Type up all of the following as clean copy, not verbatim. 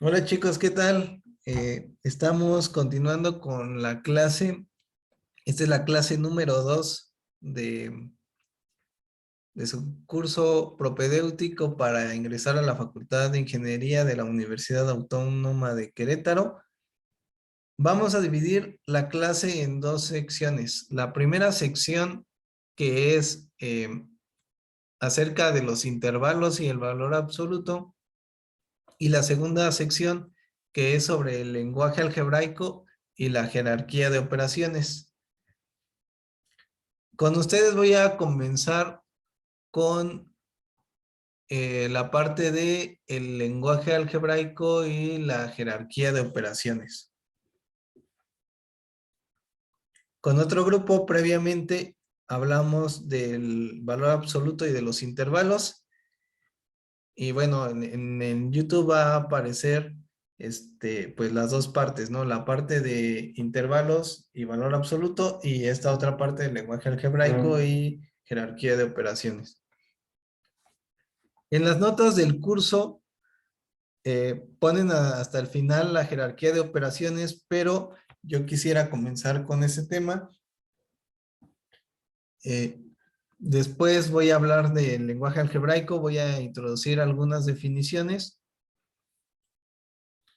Hola chicos, ¿qué tal? Estamos continuando con la clase. Esta es la clase número 2 de su curso propedéutico para ingresar a la Facultad de Ingeniería de la Universidad Autónoma de Querétaro. Vamos a dividir la clase en dos secciones. La primera sección, que es acerca de los intervalos y el valor absoluto, y la segunda sección, que es sobre el lenguaje algebraico y la jerarquía de operaciones. Con ustedes voy a comenzar con la parte de el lenguaje algebraico y la jerarquía de operaciones. Con otro grupo previamente hablamos del valor absoluto y de los intervalos. Y bueno, en YouTube va a aparecer pues las dos partes, ¿no? La parte de intervalos y valor absoluto y esta otra parte del lenguaje algebraico y jerarquía de operaciones. En las notas del curso ponen hasta el final la jerarquía de operaciones, pero yo quisiera comenzar con ese tema. Eh, Después voy a hablar del lenguaje algebraico, voy a introducir algunas definiciones.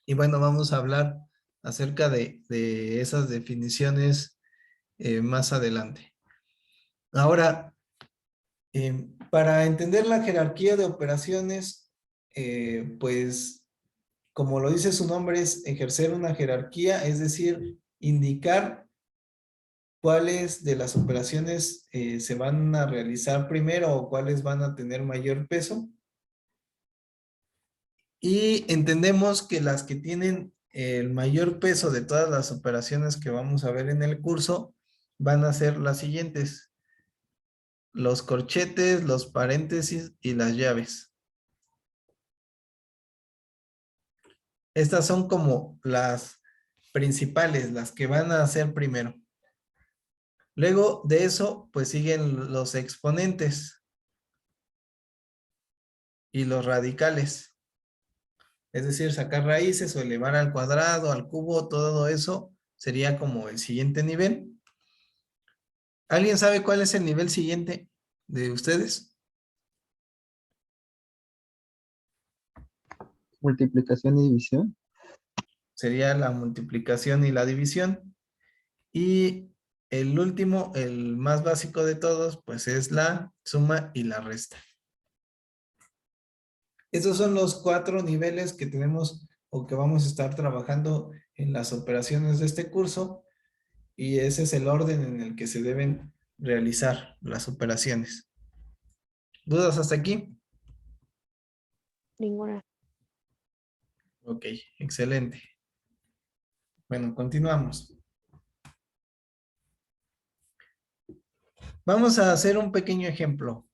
Y bueno, vamos a hablar acerca de esas definiciones más adelante. Ahora, para entender la jerarquía de operaciones, pues como lo dice su nombre, es ejercer una jerarquía, es decir, indicar cuáles de las operaciones se van a realizar primero o cuáles van a tener mayor peso. Y entendemos que las que tienen el mayor peso de todas las operaciones que vamos a ver en el curso van a ser las siguientes: los corchetes, los paréntesis y las llaves. Estas son como las principales, las que van a hacer primero. Luego de eso, pues siguen los exponentes y los radicales. Es decir, sacar raíces o elevar al cuadrado, al cubo, todo eso sería como el siguiente nivel. ¿Alguien sabe cuál es el nivel siguiente de ustedes? Multiplicación y división. Sería la multiplicación y la división. Y el último, el más básico de todos, pues es la suma y la resta. Estos son los 4 niveles que tenemos o que vamos a estar trabajando en las operaciones de este curso. Y ese es el orden en el que se deben realizar las operaciones. ¿Dudas hasta aquí? Ninguna. Ok, excelente. Bueno, continuamos. Vamos a hacer un pequeño ejemplo.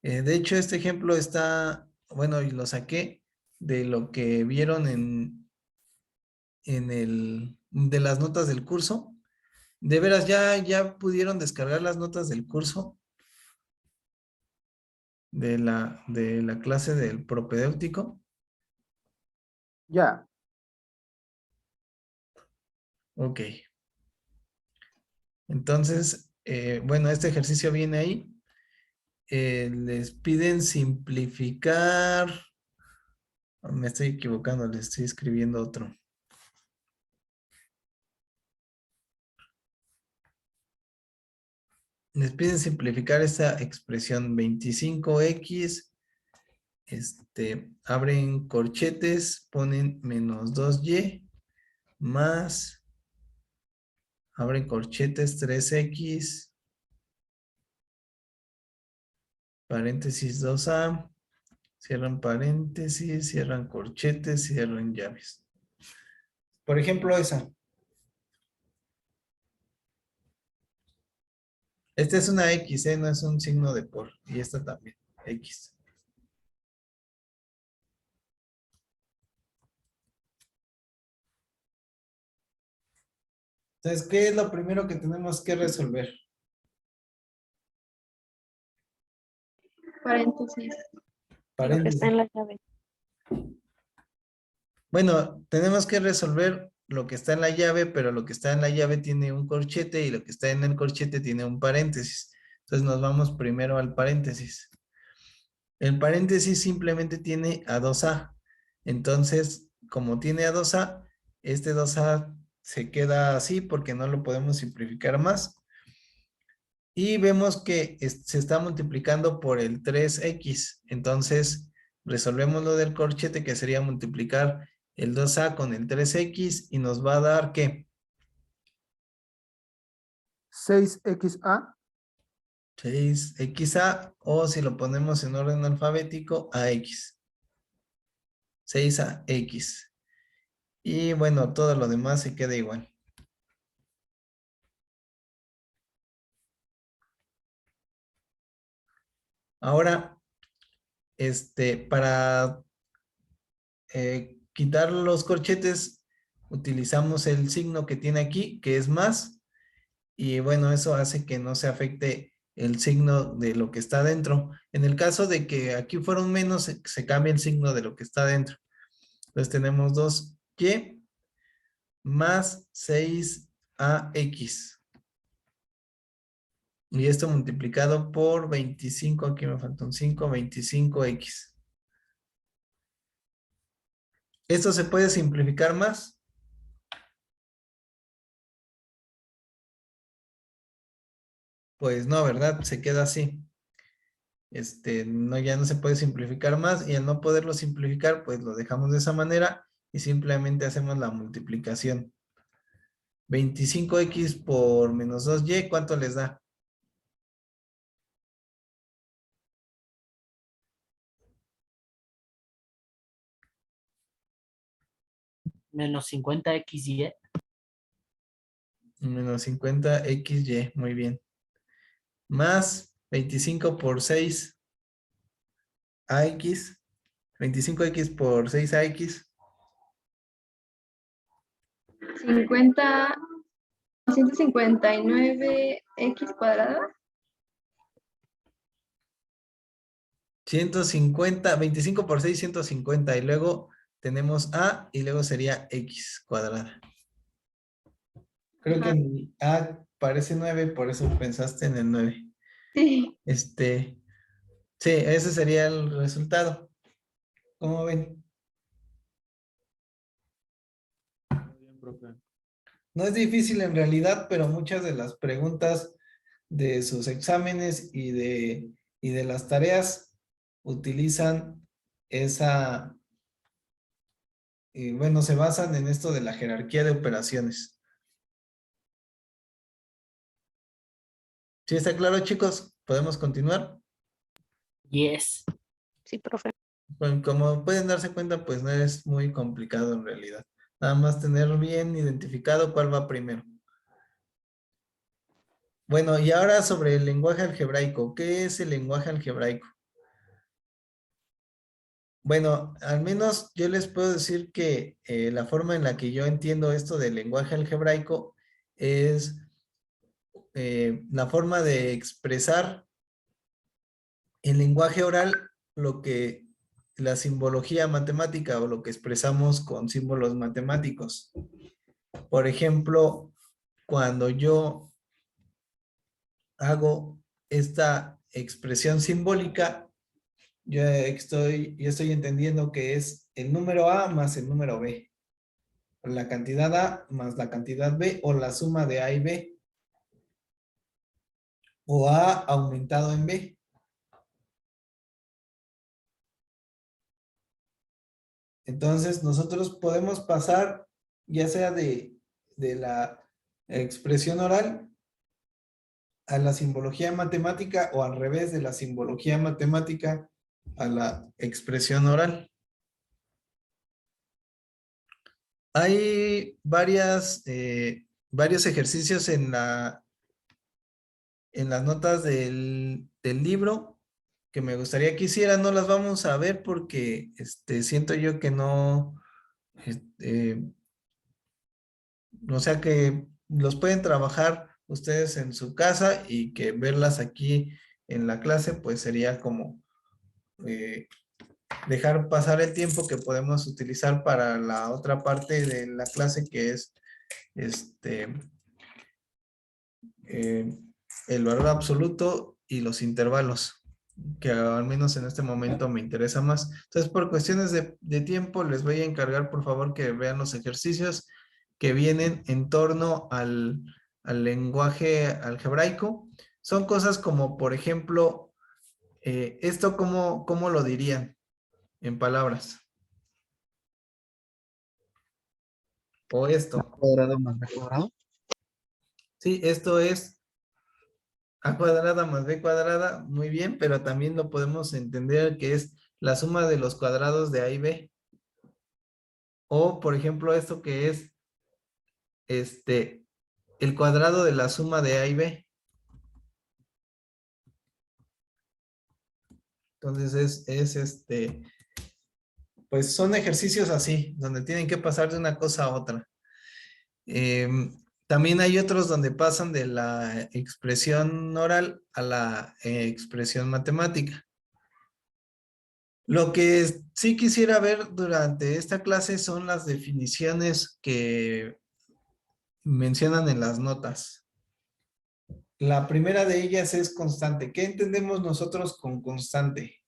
De hecho, este ejemplo está, bueno, y lo saqué de lo que vieron de las notas del curso. De veras, ya pudieron descargar las notas del curso de la clase del propedéutico. Ya. Ok. Entonces, bueno, este ejercicio viene ahí. Les piden simplificar. Me estoy equivocando, les estoy escribiendo otro. Les piden simplificar esta expresión 25x. Abren corchetes, ponen menos 2y más, abren corchetes 3x, paréntesis 2a, cierran paréntesis, cierran corchetes, cierran llaves. Por ejemplo, esa. Esta es una X, no es un signo de por. Y esta también, X. Entonces, ¿qué es lo primero que tenemos que resolver? Paréntesis. Lo que está Paréntesis. en la llave. Bueno, tenemos que resolver lo que está en la llave, pero lo que está en la llave tiene un corchete y lo que está en el corchete tiene un paréntesis. Entonces nos vamos primero al paréntesis. El paréntesis simplemente tiene a 2A. Entonces, como tiene a 2A, este 2A se queda así porque no lo podemos simplificar más. Y vemos que se está multiplicando por el 3x. Entonces, resolvemos lo del corchete, que sería multiplicar el 2a con el 3x y nos va a dar, ¿qué? 6xa. 6xa, o si lo ponemos en orden alfabético, ax. 6ax. Y bueno, todo lo demás se queda igual. Ahora, para quitar los corchetes, utilizamos el signo que tiene aquí, que es más, y bueno, eso hace que no se afecte el signo de lo que está dentro. En el caso de que aquí fuera un menos, se cambia el signo de lo que está dentro. Entonces tenemos 2y más 6ax. Y esto multiplicado por 25, aquí me falta un 5, 25x. ¿Esto se puede simplificar más? Pues no, ¿verdad? Se queda así. No, ya no se puede simplificar más y al no poderlo simplificar, pues lo dejamos de esa manera y simplemente hacemos la multiplicación. 25x por menos 2y, ¿cuánto les da? Menos 50xy. Menos 50xy, muy bien. Más 25 por 6ax. 25x por 6ax. 159x cuadrado. 150, 25 por 6, 150. Y luego tenemos a y luego sería x cuadrada. Creo que en a parece 9, por eso pensaste en el 9. Sí. Sí, ese sería el resultado. ¿Cómo ven? Muy bien, profe. No es difícil en realidad, pero muchas de las preguntas de sus exámenes y de las tareas utilizan esa, bueno, se basan en esto de la jerarquía de operaciones. ¿Sí está claro, chicos? ¿Podemos continuar? Yes. Sí, profe. Bueno, como pueden darse cuenta, pues no es muy complicado en realidad. Nada más tener bien identificado cuál va primero. Bueno, y ahora sobre el lenguaje algebraico. ¿Qué es el lenguaje algebraico? Bueno, al menos yo les puedo decir que la forma en la que yo entiendo esto del lenguaje algebraico es la forma de expresar en lenguaje oral lo que la simbología matemática o lo que expresamos con símbolos matemáticos. Por ejemplo, cuando yo hago esta expresión simbólica, yo estoy entendiendo que es el número A más el número B. La cantidad A más la cantidad B o la suma de A y B. O A aumentado en B. Entonces nosotros podemos pasar ya sea de la expresión oral a la simbología matemática o al revés de la simbología matemática a la expresión oral. Hay varios ejercicios en las notas del libro que me gustaría que hicieran. No las vamos a ver porque siento yo que no, o sea que los pueden trabajar ustedes en su casa y que verlas aquí en la clase pues sería como dejar pasar el tiempo que podemos utilizar para la otra parte de la clase, que es el valor absoluto y los intervalos, que al menos en este momento me interesa más. Entonces, por cuestiones de tiempo, les voy a encargar, por favor, que vean los ejercicios que vienen en torno al lenguaje algebraico. Son cosas como, por ejemplo, esto, ¿cómo lo dirían en palabras? O esto. Cuadrado más b cuadrado. Sí, esto es a cuadrada más b cuadrada, muy bien, pero también lo podemos entender que es la suma de los cuadrados de a y b. O, por ejemplo, esto que es el cuadrado de la suma de a y b. Entonces pues son ejercicios así, donde tienen que pasar de una cosa a otra. También hay otros donde pasan de la expresión oral a la expresión matemática. Lo que sí quisiera ver durante esta clase son las definiciones que mencionan en las notas. La primera de ellas es constante. ¿Qué entendemos nosotros con constante?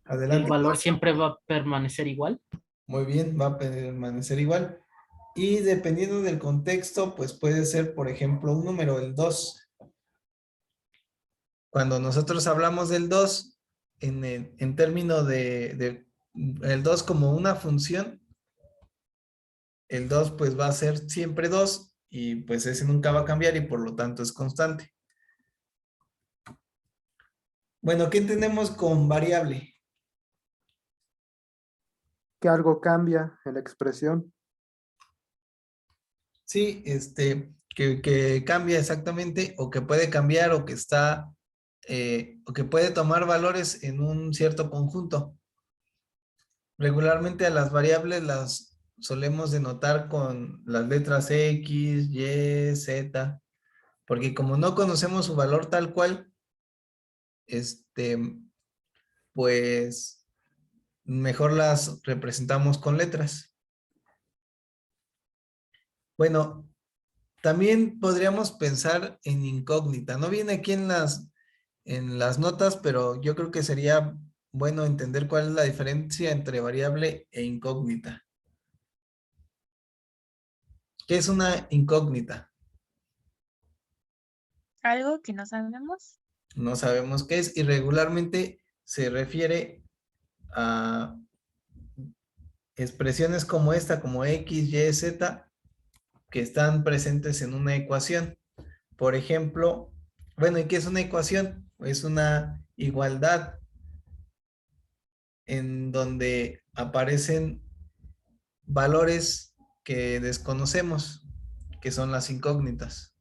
El Adelante. valor siempre va a permanecer igual. Muy bien, va a permanecer igual. Y dependiendo del contexto, pues puede ser, por ejemplo, un número, el 2. Cuando nosotros hablamos del 2, en términos de el 2 como una función, el 2 pues va a ser siempre 2 y pues ese nunca va a cambiar y por lo tanto es constante. Bueno, ¿qué entendemos con variable? Que algo cambia en la expresión. Sí, que cambia exactamente o que puede cambiar o que está, o que puede tomar valores en un cierto conjunto. Regularmente a las variables las solemos denotar con las letras X, Y, Z, porque como no conocemos su valor tal cual, pues mejor las representamos con letras. Bueno, también podríamos pensar en incógnita. No viene aquí en las notas, pero yo creo que sería bueno entender cuál es la diferencia entre variable e incógnita. ¿Qué es una incógnita? Algo que no sabemos. No sabemos qué es y regularmente se refiere a expresiones como esta, como X, Y, Z, que están presentes en una ecuación. Por ejemplo, bueno, ¿y qué es una ecuación? Es una igualdad en donde aparecen valores que desconocemos, que son las incógnitas.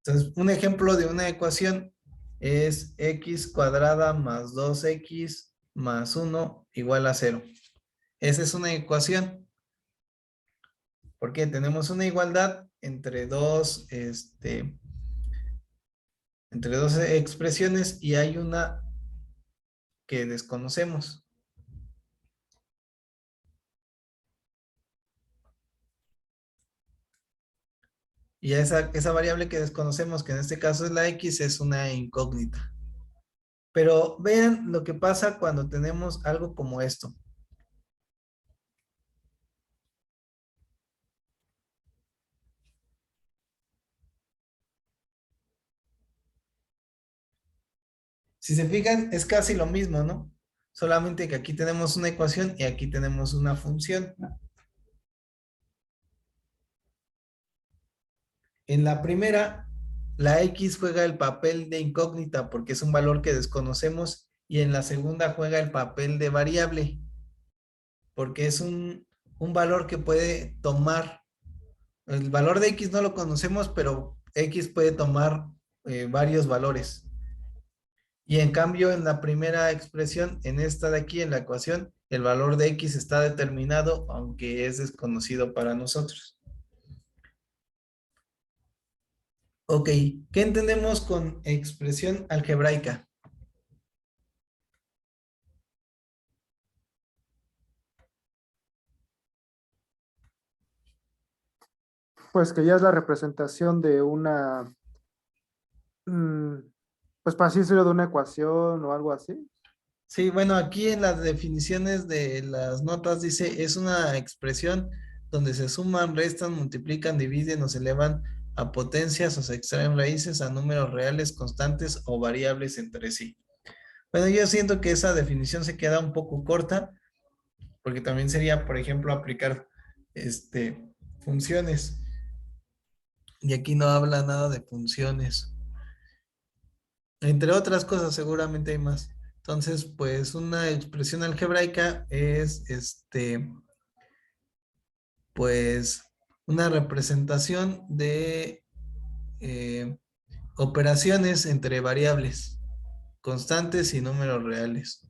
Entonces, un ejemplo de una ecuación es x cuadrada más 2x más 1 igual a 0. Esa es una ecuación, porque tenemos una igualdad entre dos expresiones y hay una que desconocemos. Y esa variable que desconocemos, que en este caso es la x, es una incógnita. Pero vean lo que pasa cuando tenemos algo como esto. Si se fijan, es casi lo mismo, ¿no? Solamente que aquí tenemos una ecuación y aquí tenemos una función. En la primera, la x juega el papel de incógnita porque es un valor que desconocemos y en la segunda juega el papel de variable porque es un valor que puede tomar. El valor de x no lo conocemos, pero x puede tomar varios valores. Y en cambio, en la primera expresión, en esta de aquí, en la ecuación, el valor de x está determinado, aunque es desconocido para nosotros. Ok, ¿qué entendemos con expresión algebraica? Pues que ya es la representación de una, pues para así decirlo, de una ecuación o algo así. Sí, bueno, aquí en las definiciones de las notas dice, es una expresión donde se suman, restan, multiplican, dividen o se elevan a potencias o se extraen raíces a números reales, constantes o variables entre sí. Bueno, yo siento que esa definición se queda un poco corta, porque también sería, por ejemplo, aplicar funciones. Y aquí no habla nada de funciones. Entre otras cosas, seguramente hay más. Entonces, pues una expresión algebraica es pues una representación de operaciones entre variables, constantes y números reales.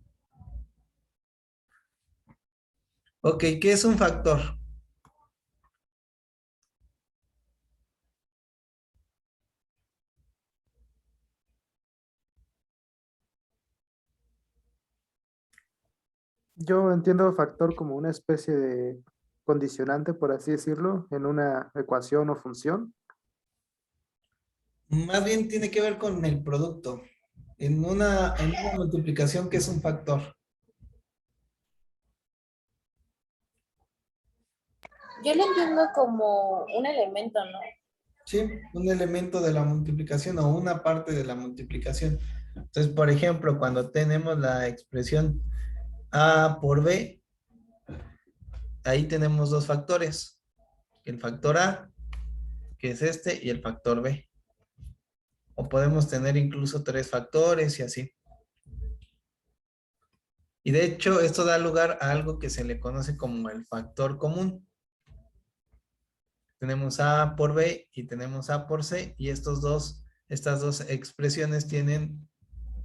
Ok, ¿qué es un factor? Yo entiendo factor como una especie de condicionante, por así decirlo, en una ecuación o función. Más bien tiene que ver con el producto. En una multiplicación, ¿qué es un factor? Yo lo entiendo como un elemento, ¿no? Sí, un elemento de la multiplicación o una parte de la multiplicación. Entonces, por ejemplo, cuando tenemos la expresión A por B, ahí tenemos dos factores. El factor A, que es este, y el factor B. O podemos tener incluso tres factores y así. Y de hecho, esto da lugar a algo que se le conoce como el factor común. Tenemos A por B y tenemos A por C, y estas dos expresiones tienen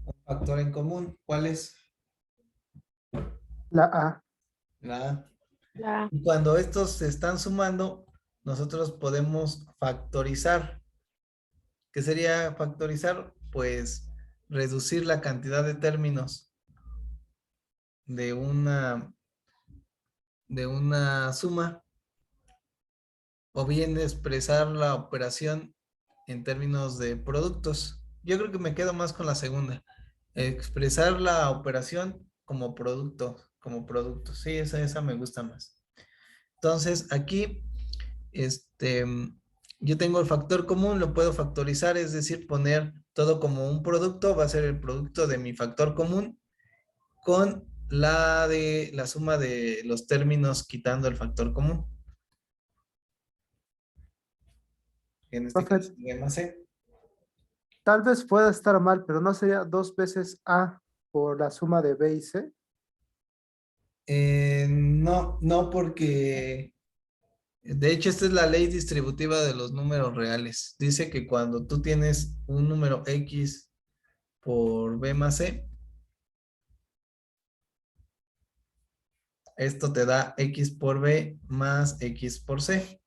un factor en común. ¿Cuál es? La A. La A. La, Y cuando estos se están sumando, nosotros podemos factorizar. ¿Qué sería factorizar? Pues reducir la cantidad de términos de una suma, o bien expresar la operación en términos de productos. Yo creo que me quedo más con la segunda. Expresar la operación como producto, como producto. Sí, esa me gusta más. Entonces, aquí, yo tengo el factor común, lo puedo factorizar, es decir, poner todo como un producto, va a ser el producto de mi factor común con la suma de los términos quitando el factor común. En este Profe, caso sería más C. tal vez pueda estar mal, pero no sería dos veces A por la suma de B y C. No, no, porque de hecho esta es la ley distributiva de los números reales. Dice que cuando tú tienes un número X por B más C, esto te da X por B más X por C.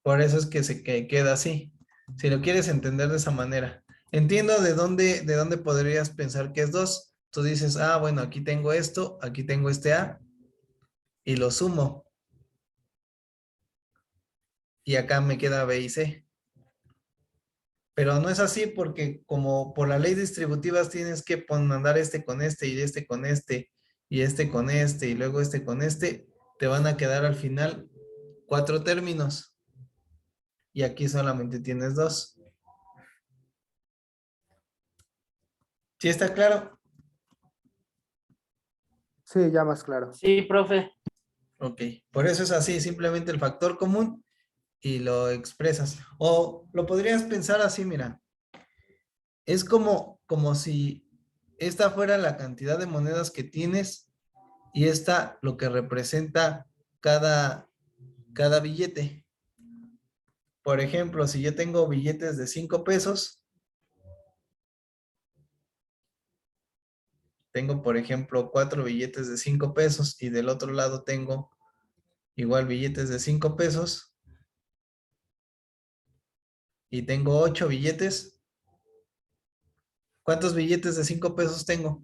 Por eso es que queda así. Si lo quieres entender de esa manera. Entiendo de dónde podrías pensar que es 2. Tú dices, ah, bueno, aquí tengo esto, aquí tengo este A, y lo sumo. Y acá me queda B y C. Pero no es así, porque como por la ley distributiva tienes que mandar este con este y este con este y este con este y luego este con este, te van a quedar al final 4 términos. Y aquí solamente tienes 2. ¿Sí está claro? Sí, ya más claro. Sí, profe. Ok, por eso es así, simplemente el factor común y lo expresas. O lo podrías pensar así, mira, es como si esta fuera la cantidad de monedas que tienes y esta lo que representa cada billete. Por ejemplo, si yo tengo billetes de 5 pesos, tengo, por ejemplo, 4 billetes de 5 pesos y del otro lado tengo igual billetes de 5 pesos y tengo 8 billetes. ¿Cuántos billetes de 5 pesos tengo?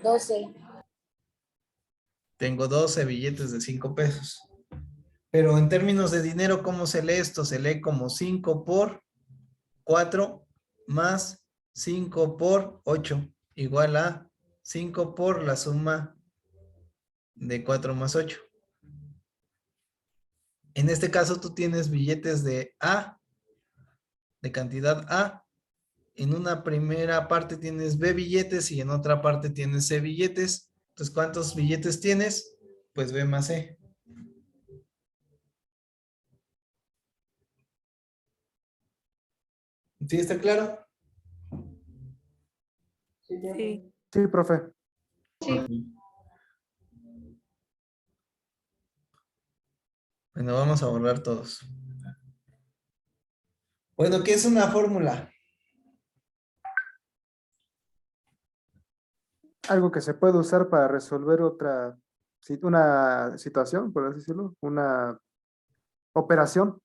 12. Tengo 12 billetes de 5 pesos. Pero en términos de dinero, ¿cómo se lee esto? Se lee como 5 por 4 más 5 por 8, igual a 5 por la suma de 4 más 8. En este caso tú tienes billetes de A, de cantidad A. En una primera parte tienes B billetes y en otra parte tienes C billetes. Entonces, ¿cuántos billetes tienes? Pues B más C. ¿Sí está claro? Sí. Sí, profe. Sí. Bueno, vamos a borrar todos. Bueno, ¿qué es una fórmula? Algo que se puede usar para resolver una situación, por así decirlo, una operación.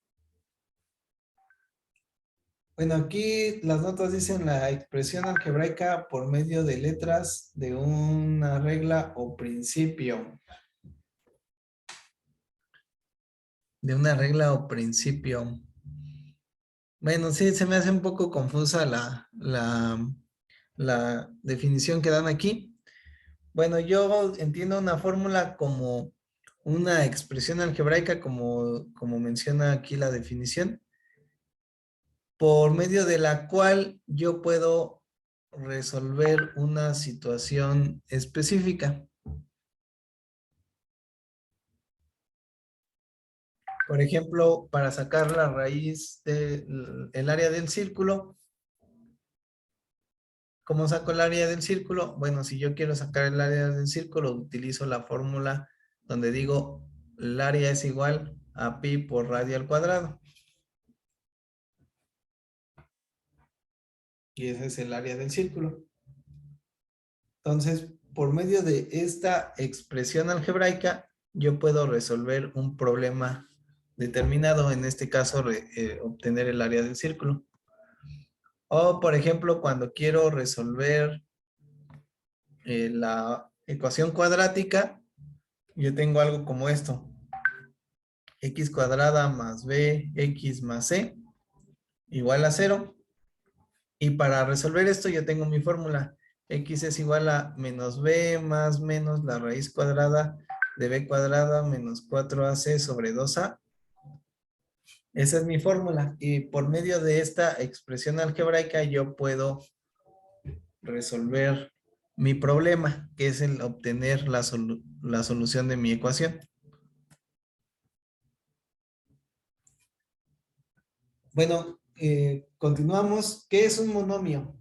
Bueno, aquí las notas dicen la expresión algebraica por medio de letras de una regla o principio. De una regla o principio. Bueno, sí, se me hace un poco confusa la definición que dan aquí. Bueno, yo entiendo una fórmula como una expresión algebraica, como menciona aquí la definición, por medio de la cual yo puedo resolver una situación específica. Por ejemplo, para sacar la raíz del área del círculo, ¿cómo saco el área del círculo? Bueno, si yo quiero sacar el área del círculo, utilizo la fórmula donde digo el área es igual a pi por radio al cuadrado. Y ese es el área del círculo. Entonces, por medio de esta expresión algebraica, yo puedo resolver un problema determinado, en este caso, obtener el área del círculo. O, por ejemplo, cuando quiero resolver la ecuación cuadrática, yo tengo algo como esto. X cuadrada más bx más c igual a 0. Y para resolver esto yo tengo mi fórmula. X es igual a menos b más menos la raíz cuadrada de b cuadrada menos 4ac sobre 2a. Esa es mi fórmula. Y por medio de esta expresión algebraica yo puedo resolver mi problema, que es el obtener la solución de mi ecuación. Bueno, continuamos. ¿Qué es un monomio?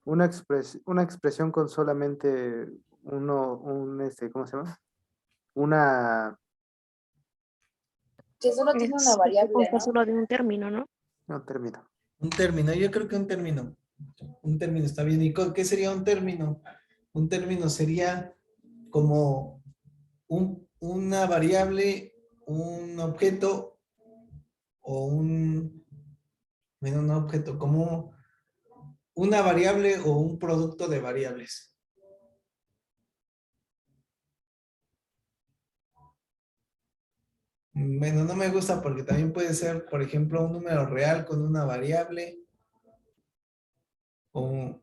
Una expresión con solamente ¿cómo se llama? Una, Que solo tiene una Es que variable, consta ¿no? solo de un término, ¿no? no término. Un término, yo creo que un término. Un término está bien. ¿Y qué sería un término? Un término sería como una variable, un objeto o bueno, un objeto, como una variable o un producto de variables. Bueno, no me gusta porque también puede ser, por ejemplo, un número real con una variable. O,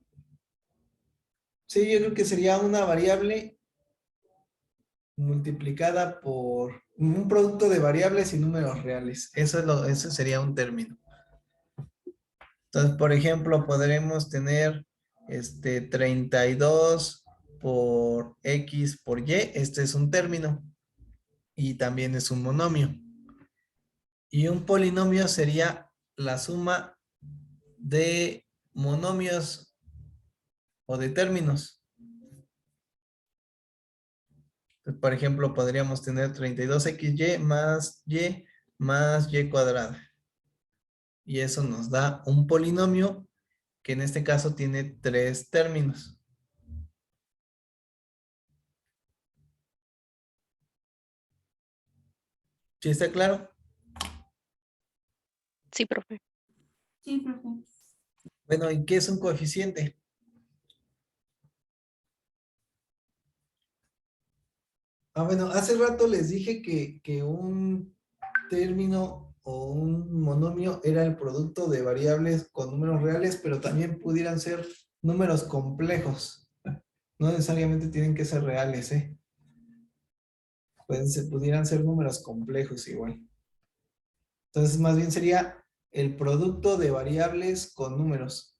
sí, yo creo que sería una variable multiplicada por un producto de variables y números reales. Eso sería un término. Entonces, por ejemplo, podremos tener 32 por X por Y. Este es un término y también es un monomio. Y un polinomio sería la suma de monomios o de términos. Entonces, por ejemplo, podríamos tener 32xy más y cuadrada. Y eso nos da un polinomio que en este caso tiene 3 términos. ¿Sí está claro? Sí, profe. Sí, profe. Bueno, ¿y qué es un coeficiente? Bueno, hace rato les dije que un término o un monomio era el producto de variables con números reales, pero también pudieran ser números complejos. No necesariamente tienen que ser reales, ¿eh? Pudieran ser números complejos igual. Entonces, más bien sería el producto de variables con números.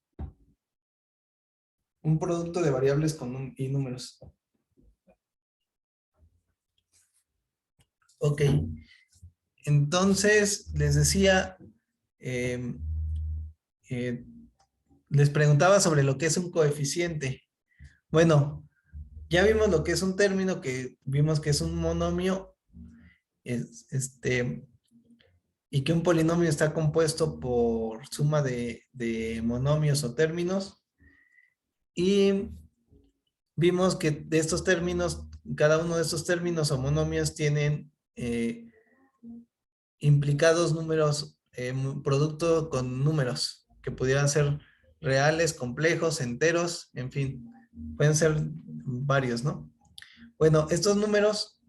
Un producto de variables y números. Ok. Entonces, les decía, eh, eh, les preguntaba sobre lo que es un coeficiente. Bueno, ya vimos lo que es un término, que vimos que es un monomio, y que un polinomio está compuesto por suma de monomios o términos. Y vimos que de estos términos, cada uno de estos términos o monomios tienen implicados números, producto con números, que pudieran ser reales, complejos, enteros, en fin, pueden ser varios, ¿no? Bueno, estos números,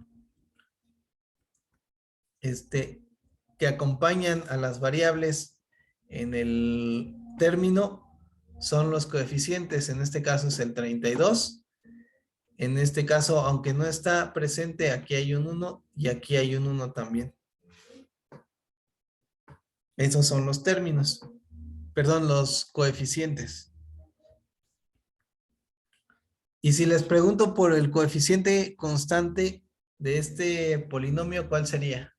que acompañan a las variables en el término, son los coeficientes. En este caso es el 32. En este caso, aunque no está presente, aquí hay un 1 y aquí hay un 1 también. Esos son los términos. Perdón, los coeficientes. Y si les pregunto por el coeficiente constante de este polinomio, ¿cuál sería?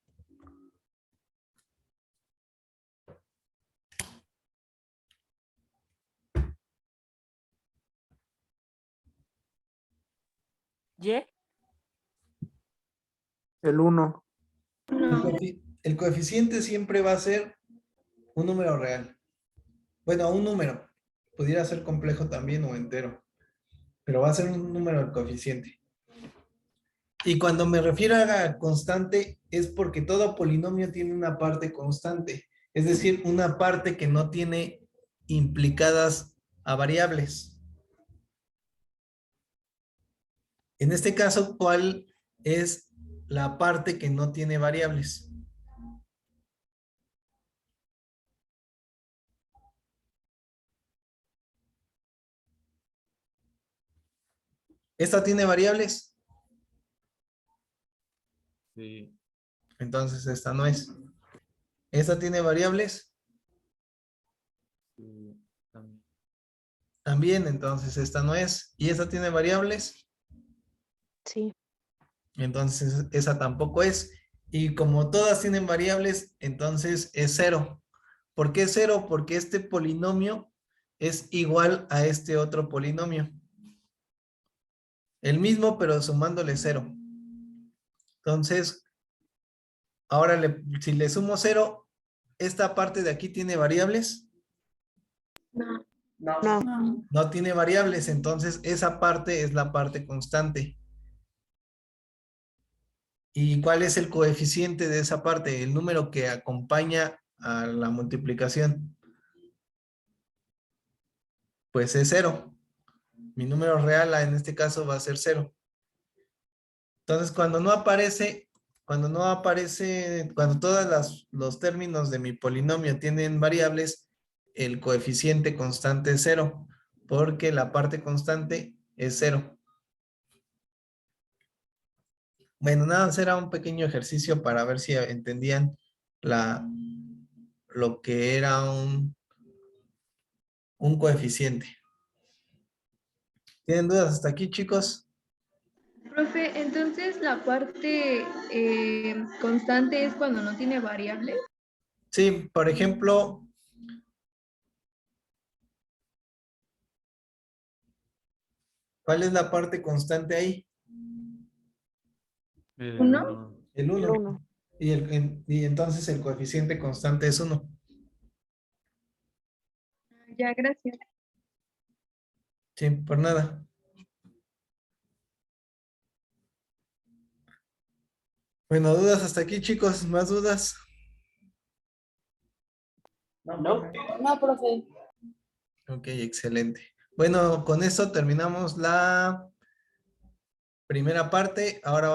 ¿Y? El 1. No. El coeficiente siempre va a ser un número real. Bueno, un número. Pudiera ser complejo también o entero, pero va a ser un número el coeficiente. Y cuando me refiero a constante, es porque todo polinomio tiene una parte constante, es decir, una parte que no tiene implicadas a variables. En este caso, ¿cuál es la parte que no tiene variables? ¿Esta tiene variables? Sí, Entonces esta no es. ¿Esta tiene variables? sí, también. También, entonces esta no es. ¿Y esta tiene variables? Sí. Entonces esa tampoco es. Y como todas tienen variables, entonces es 0. ¿Por qué 0? Porque este polinomio es igual a este otro polinomio. El mismo, pero sumándole 0. Entonces, ahora si le sumo 0, ¿esta parte de aquí tiene variables? No. No. No. No. No tiene variables, entonces esa parte es la parte constante. ¿Y cuál es el coeficiente de esa parte? El número que acompaña a la multiplicación. Pues es 0. Mi número real en este caso va a ser 0. Entonces, cuando todos los términos de mi polinomio tienen variables, el coeficiente constante es 0, porque la parte constante es 0. Bueno, nada más era un pequeño ejercicio para ver si entendían lo que era un coeficiente. ¿Tienen dudas hasta aquí, chicos? Profe, entonces la parte constante es cuando no tiene variable. Sí, por ejemplo, ¿cuál es la parte constante ahí? El ¿Uno? uno. El El 1. 1. Y entonces el coeficiente constante es 1. Ya, gracias. Sí, por nada. Bueno, dudas hasta aquí, chicos. ¿Más dudas? No. No, profe. Ok, excelente. Bueno, con esto terminamos la primera parte. Ahora